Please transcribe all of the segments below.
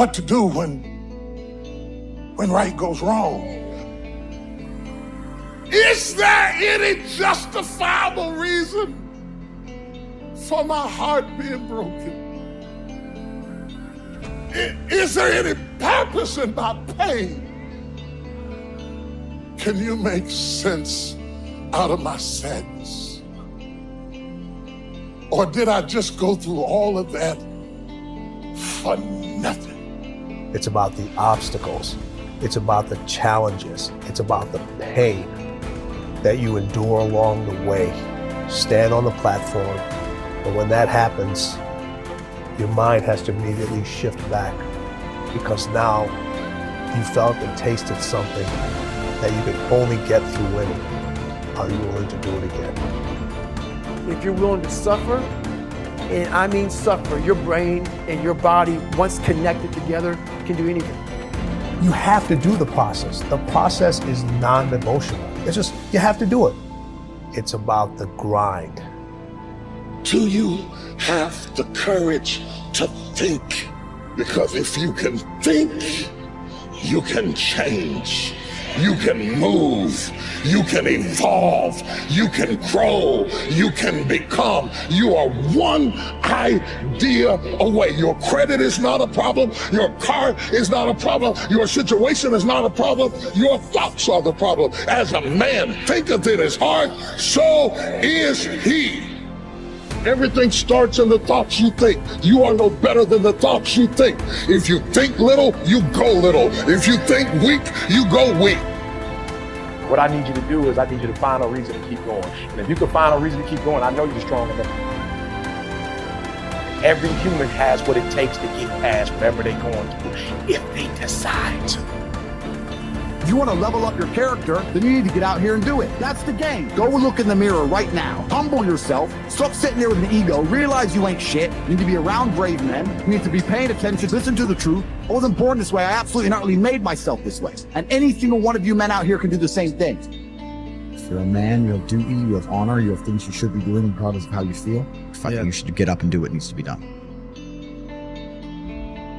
what to do when right goes wrong. Is there any justifiable reason for my heart being broken? Is there any purpose in my pain? Can you make sense out of my sadness? Or did I just go through all of that for nothing? It's about the obstacles. It's about the challenges. It's about the pain that you endure along the way. Stand on the platform, but when that happens, your mind has to immediately shift back, because now you felt and tasted something that you can only get through winning. Are you willing to do it again? If you're willing to suffer, and I mean suffer, your brain and your body, once connected together, can do anything. You have to do the process. The process is non-emotional. It's just, you have to do it. It's about the grind. Do you have the courage to think? Because if you can think, you can change. You can move, you can evolve, you can grow, you can become. You are one idea away. Your credit is not a problem. Your car is not a problem. Your situation is not a problem. Your thoughts are the problem. As a man thinketh in his heart, so is he. Everything starts in the thoughts you think. You are no better than the thoughts you think. If you think little, you go little. If you think weak, you go weak. What I need you to do is I need you to find a reason to keep going. And if you can find a reason to keep going, I know you're strong enough. Every human has what it takes to get past whatever they're going through if they decide to. If you want to level up your character, then you need to get out here and do it. That's the game. Go look in the mirror right now. Humble yourself. Stop sitting there with an ego. Realize you ain't shit. You need to be around brave men. You need to be paying attention. Listen to the truth. I wasn't born this way. I absolutely not really made myself this way. And any single one of you men out here can do the same thing. If you're a man, you have duty, you have honor, you have things you should be doing regardless of how you feel. You should get up and do what needs to be done.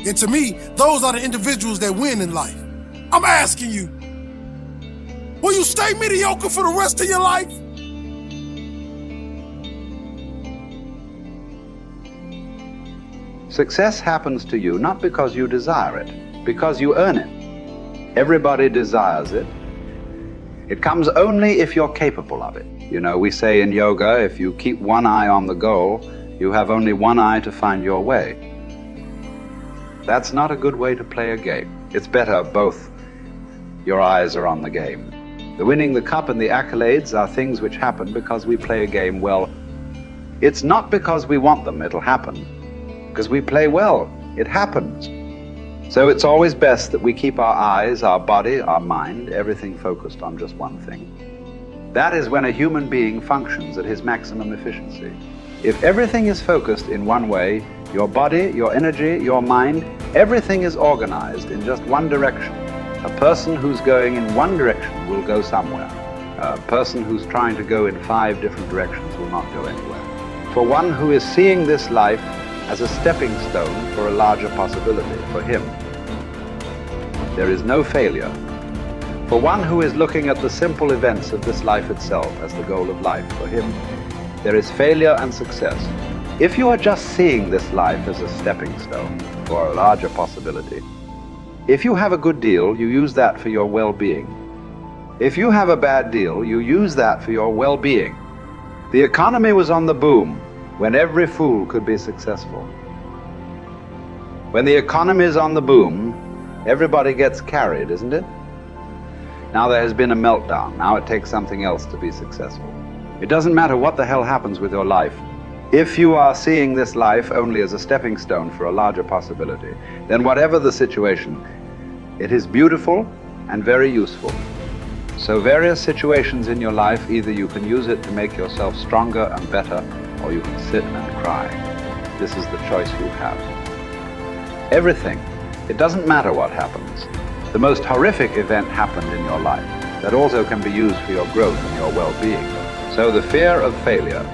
And to me, those are the individuals that win in life. I'm asking you, will you stay mediocre for the rest of your life? Success happens to you not because you desire it, because you earn it. Everybody desires it. It comes only if you're capable of it. You know, we say in yoga, if you keep one eye on the goal, you have only one eye to find your way. That's not a good way to play a game. It's better both your eyes are on the game. The winning the cup and the accolades are things which happen because we play a game well. It's not because we want them, it'll happen. Because we play well, it happens. So it's always best that we keep our eyes, our body, our mind, everything focused on just one thing. That is when a human being functions at his maximum efficiency. If everything is focused in one way, your body, your energy, your mind, everything is organized in just one direction. A person who's going in one direction will go somewhere. A person who's trying to go in 5 different directions will not go anywhere. For one who is seeing this life as a stepping stone for a larger possibility, for him, there is no failure. For one who is looking at the simple events of this life itself as the goal of life, for him, there is failure and success. If you are just seeing this life as a stepping stone for a larger possibility, if you have a good deal, you use that for your well-being. If you have a bad deal, you use that for your well-being. The economy was on the boom when every fool could be successful. When the economy is on the boom, everybody gets carried, isn't it? Now there has been a meltdown. Now it takes something else to be successful. It doesn't matter what the hell happens with your life. If you are seeing this life only as a stepping stone for a larger possibility, then whatever the situation, it is beautiful and very useful. So various situations in your life, either you can use it to make yourself stronger and better, or you can sit and cry. This is the choice you have. Everything. It doesn't matter what happens. The most horrific event happened in your life that also can be used for your growth and your well-being. So the fear of failure.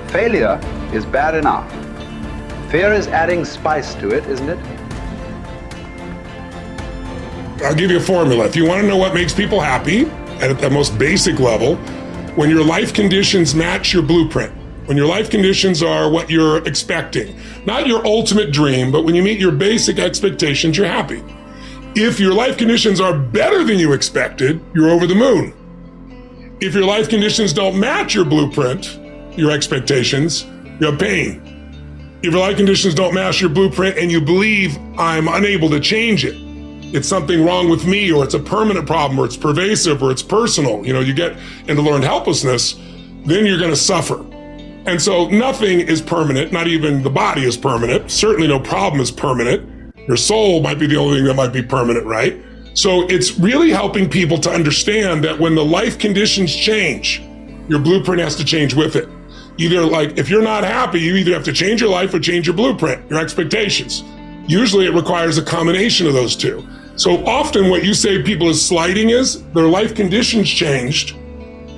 Failure is bad enough. Fear is adding spice to it, isn't it? I'll give you a formula. If you want to know what makes people happy at the most basic level, when your life conditions match your blueprint, when your life conditions are what you're expecting, not your ultimate dream, but when you meet your basic expectations, you're happy. If your life conditions are better than you expected, you're over the moon. If your life conditions don't match your blueprint, your expectations, you have pain. If your life conditions don't match your blueprint and you believe I'm unable to change it, it's something wrong with me, or it's a permanent problem, or it's pervasive, or it's personal, you get into learned helplessness, then you're going to suffer. And so nothing is permanent, not even the body is permanent. Certainly no problem is permanent. Your soul might be the only thing that might be permanent, right? So it's really helping people to understand that when the life conditions change, your blueprint has to change with it. Either if you're not happy, you either have to change your life or change your blueprint, your expectations. Usually it requires a combination of those two. So often what you say people is slighting is their life conditions changed,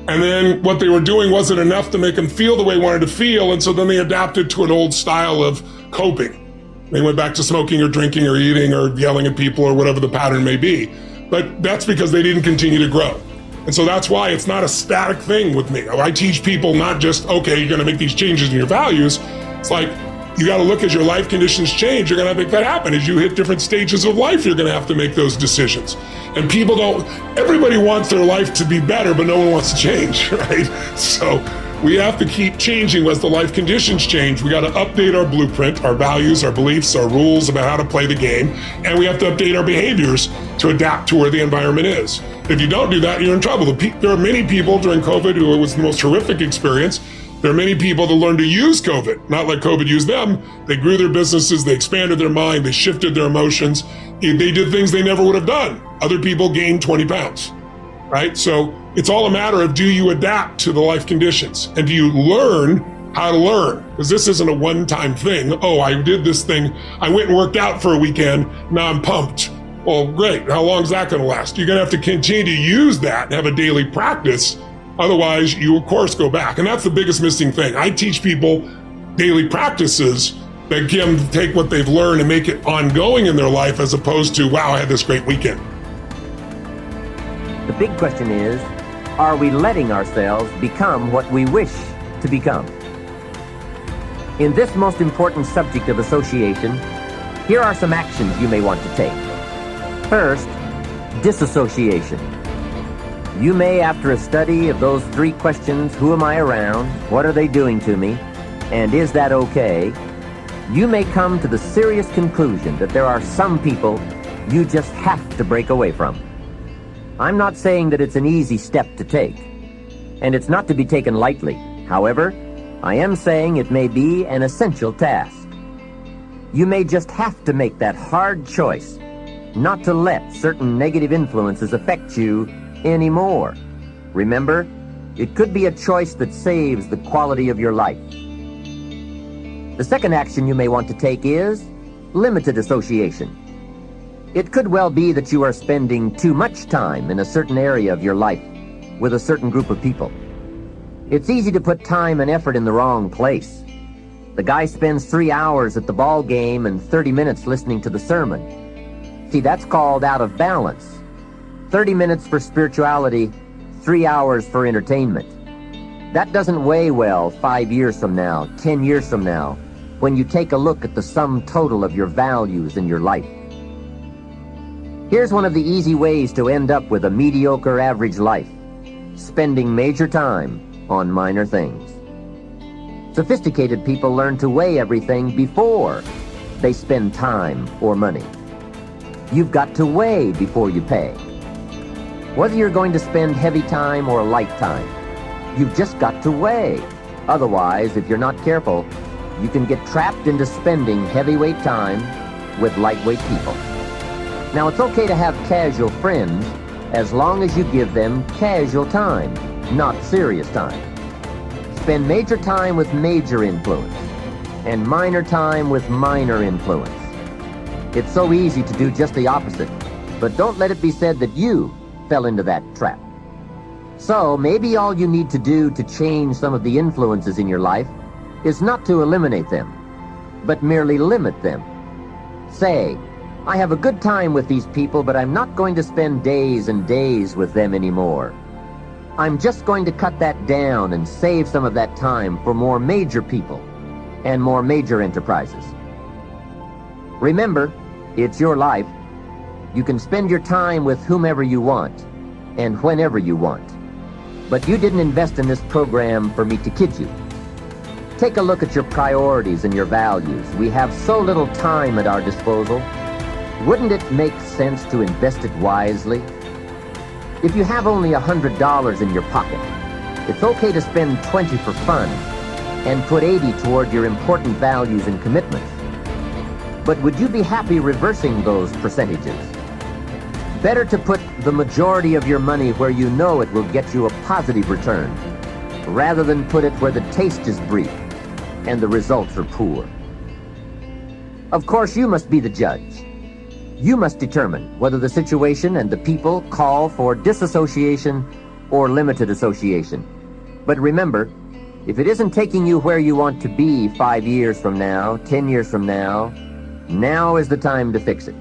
and then what they were doing wasn't enough to make them feel the way they wanted to feel, and so then they adapted to an old style of coping. They went back to smoking or drinking or eating or yelling at people or whatever the pattern may be. But that's because they didn't continue to grow. And so that's why it's not a static thing with me. I teach people not just, okay, you're going to make these changes in your values. It's like, you got to look as your life conditions change. You're going to make that happen. As you hit different stages of life, you're going to have to make those decisions. And everybody wants their life to be better, but no one wants to change, right? So we have to keep changing as the life conditions change. We got to update our blueprint, our values, our beliefs, our rules about how to play the game. And we have to update our behaviors to adapt to where the environment is. If you don't do that, you're in trouble. There are many people during COVID who it was the most horrific experience. There are many people that learned to use COVID, not like COVID used them. They grew their businesses, they expanded their mind, they shifted their emotions. They did things they never would have done. Other people gained 20 pounds, right? So it's all a matter of, do you adapt to the life conditions? And do you learn how to learn? Because this isn't a one-time thing. Oh, I did this thing. I went and worked out for a weekend. Now I'm pumped. Well, great. How long is that going to last? You're going to have to continue to use that and have a daily practice. Otherwise, you, of course, go back. And that's the biggest missing thing. I teach people daily practices that can take what they've learned and make it ongoing in their life, as opposed to, wow, I had this great weekend. The big question is, are we letting ourselves become what we wish to become? In this most important subject of association, here are some actions you may want to take. First, disassociation. You may, after a study of those 3 questions, who am I around, what are they doing to me, and is that okay, you may come to the serious conclusion that there are some people you just have to break away from. I'm not saying that it's an easy step to take, and it's not to be taken lightly. However, I am saying it may be an essential task. You may just have to make that hard choice not to let certain negative influences affect you anymore. Remember, it could be a choice that saves the quality of your life. The second action you may want to take is limited association. It could well be that you are spending too much time in a certain area of your life with a certain group of people. It's easy to put time and effort in the wrong place. The guy spends 3 hours at the ball game and 30 minutes listening to the sermon. See, that's called out of balance. 30 minutes for spirituality, 3 hours for entertainment. That doesn't weigh well 5 years from now, 10 years from now, when you take a look at the sum total of your values in your life. Here's one of the easy ways to end up with a mediocre average life: spending major time on minor things. Sophisticated people learn to weigh everything before they spend time or money. You've got to weigh before you pay. Whether you're going to spend heavy time or light time, you've just got to weigh. Otherwise, if you're not careful, you can get trapped into spending heavyweight time with lightweight people. Now, it's okay to have casual friends as long as you give them casual time, not serious time. Spend major time with major influence and minor time with minor influence. It's so easy to do just the opposite, but don't let it be said that you fell into that trap. So maybe all you need to do to change some of the influences in your life is not to eliminate them, but merely limit them. Say, I have a good time with these people, but I'm not going to spend days and days with them anymore. I'm just going to cut that down and save some of that time for more major people and more major enterprises. Remember, it's your life. You can spend your time with whomever you want and whenever you want. But you didn't invest in this program for me to kid you. Take a look at your priorities and your values. We have so little time at our disposal. Wouldn't it make sense to invest it wisely? If you have only $100 in your pocket, it's okay to spend $20 for fun and put $80 toward your important values and commitments. But would you be happy reversing those percentages? Better to put the majority of your money where you know it will get you a positive return, rather than put it where the taste is brief and the results are poor. Of course, you must be the judge. You must determine whether the situation and the people call for disassociation or limited association. But remember, if it isn't taking you where you want to be 5 years from now, 10 years from now, now is the time to fix it.